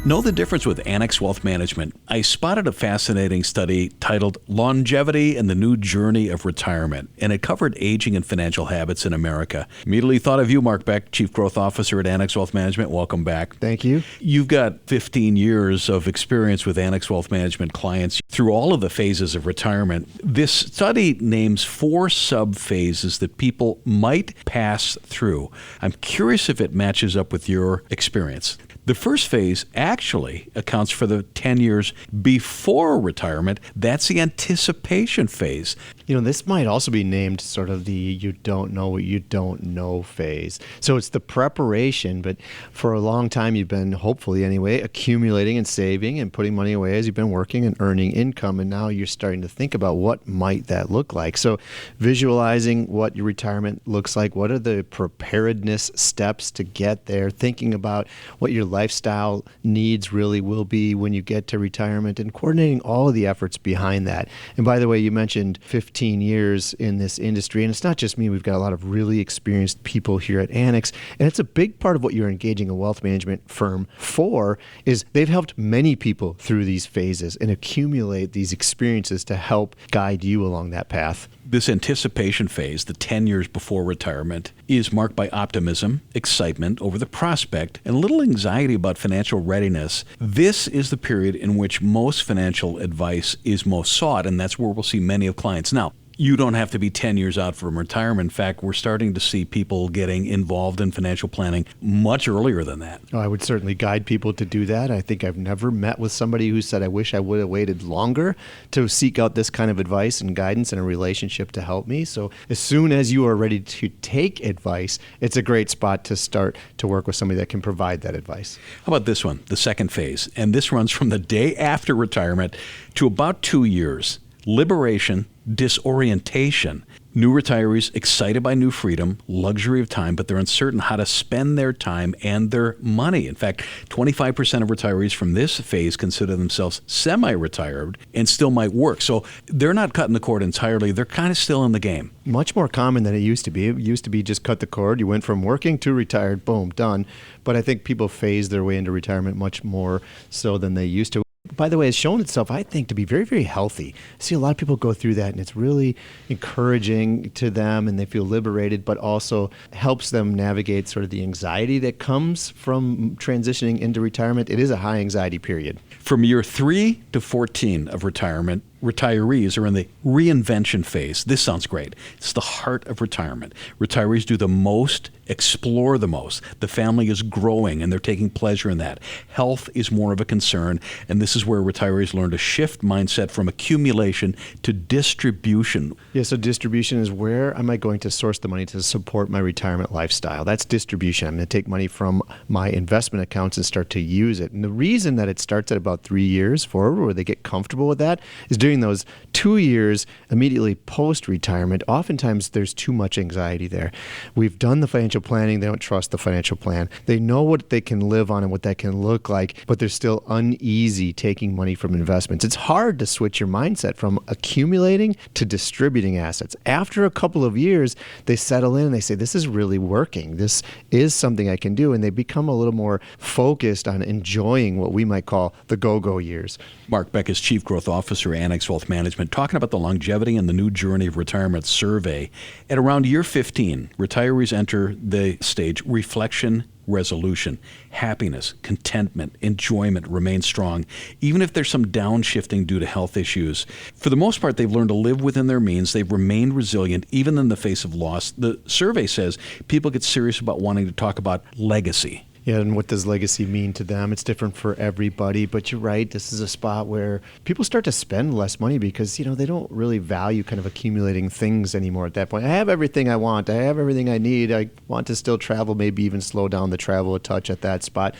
Know the difference with Annex Wealth Management. I spotted a fascinating study titled Longevity and the New Journey of Retirement, and it covered aging and financial habits in America. Immediately thought of you, Mark Beck, Chief Growth Officer at Annex Wealth Management. Welcome back. Thank you. You've got 15 years of experience with Annex Wealth Management clients through all of the phases of retirement. This study names 4 sub-phases that people might pass through. I'm curious if it matches up with your experience. The first phase actually accounts for the 10 years before retirement. That's the anticipation phase. This might also be named sort of the you don't know what you don't know phase. So it's the preparation, but for a long time you've been, hopefully anyway, accumulating and saving and putting money away as you've been working and earning income, and now you're starting to think about what might that look like. So visualizing what your retirement looks like, what are the preparedness steps to get there, thinking about what your lifestyle needs really will be when you get to retirement, and coordinating all of the efforts behind that. And by the way, you mentioned 15 years in this industry, and it's not just me. We've got a lot of really experienced people here at Annex, and it's a big part of what you're engaging a wealth management firm for is they've helped many people through these phases and accumulate these experiences to help guide you along that path. This anticipation phase, the 10 years before retirement, is marked by optimism, excitement over the prospect, and a little anxiety about financial readiness. This is the period in which most financial advice is most sought, and that's where we'll see many of clients. Now, you don't have to be 10 years out from retirement. In fact, we're starting to see people getting involved in financial planning much earlier than that. Oh, I would certainly guide people to do that. I think I've never met with somebody who said, I wish I would have waited longer to seek out this kind of advice and guidance and a relationship to help me. So as soon as you are ready to take advice, it's a great spot to start to work with somebody that can provide that advice. How about this one, the second phase? And this runs from the day after retirement to about 2 years. Liberation, disorientation. New retirees excited by new freedom, luxury of time, but they're uncertain how to spend their time and their money. In fact, 25% of retirees from this phase consider themselves semi-retired and still might work. So they're not cutting the cord entirely. They're kind of still in the game. Much more common than it used to be. It used to be just cut the cord. You went from working to retired, boom, done. But I think people phase their way into retirement much more so than they used to. By the way, it's shown itself, I think, to be very, very healthy. I see a lot of people go through that, and it's really encouraging to them, and they feel liberated, but also helps them navigate sort of the anxiety that comes from transitioning into retirement. It is a high anxiety period. From year 3 to 14 of retirement, retirees are in the reinvention phase. This sounds great. It's the heart of retirement. Retirees do the most, explore the most. The family is growing, and they're taking pleasure in that. Health is more of a concern, and this is where retirees learn to shift mindset from accumulation to distribution. Yeah, so distribution is where am I going to source the money to support my retirement lifestyle? That's distribution. I'm going to take money from my investment accounts and start to use it. And the reason that it starts at about 3 years forward, where they get comfortable with that, is during those 2 years immediately post-retirement, oftentimes there's too much anxiety there. We've done the financial planning. They don't trust the financial plan. They know what they can live on and what that can look like, but they're still uneasy taking money from investments. It's hard to switch your mindset from accumulating to distributing assets. After a couple of years, they settle in and they say, this is really working. This is something I can do. And they become a little more focused on enjoying what we might call the go-go years. Mark Beck is Chief Growth Officer at Annex Wealth Management, talking about the longevity and the new journey of retirement survey. At around year 15, retirees enter the stage reflection, resolution. Happiness, contentment, enjoyment remain strong, even if there's some downshifting due to health issues. For the most part, they've learned to live within their means. They've remained resilient, even in the face of loss. The survey says people get serious about wanting to talk about legacy. Yeah, and what does legacy mean to them? It's different for everybody, but you're right. This is a spot where people start to spend less money because, they don't really value kind of accumulating things anymore at that point. I have everything I want. I have everything I need. I want to still travel, maybe even slow down the travel a touch at that spot.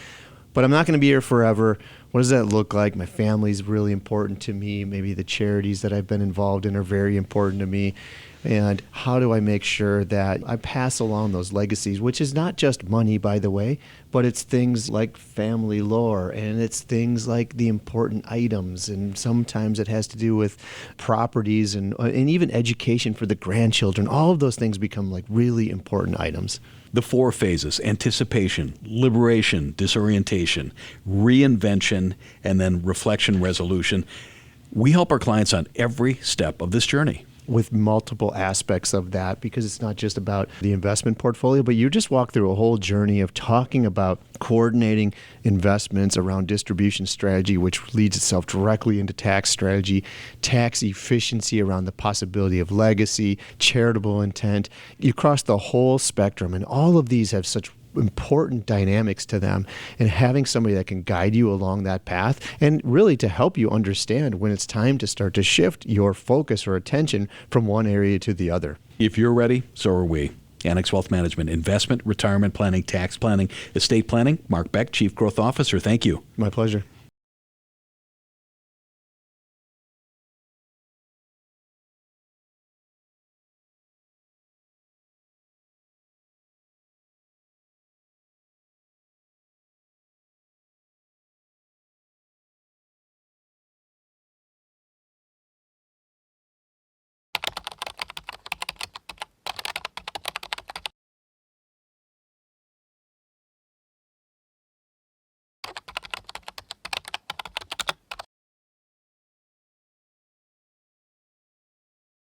But I'm not going to be here forever. What does that look like? My family's really important to me. Maybe the charities that I've been involved in are very important to me. And how do I make sure that I pass along those legacies, which is not just money, by the way, but it's things like family lore, and it's things like the important items, and sometimes it has to do with properties and even education for the grandchildren. All of those things become like really important items. The 4 phases: anticipation, liberation, disorientation, reinvention, and then reflection, resolution. We help our clients on every step of this journey. With multiple aspects of that, because it's not just about the investment portfolio, but you just walk through a whole journey of talking about coordinating investments around distribution strategy, which leads itself directly into tax strategy, tax efficiency around the possibility of legacy, charitable intent. You cross the whole spectrum, and all of these have such important dynamics to them, and having somebody that can guide you along that path and really to help you understand when it's time to start to shift your focus or attention from one area to the other. If you're ready, so are we. Annex Wealth Management, investment, retirement planning, tax planning, estate planning. Mark Beck, Chief Growth Officer. Thank you. My pleasure.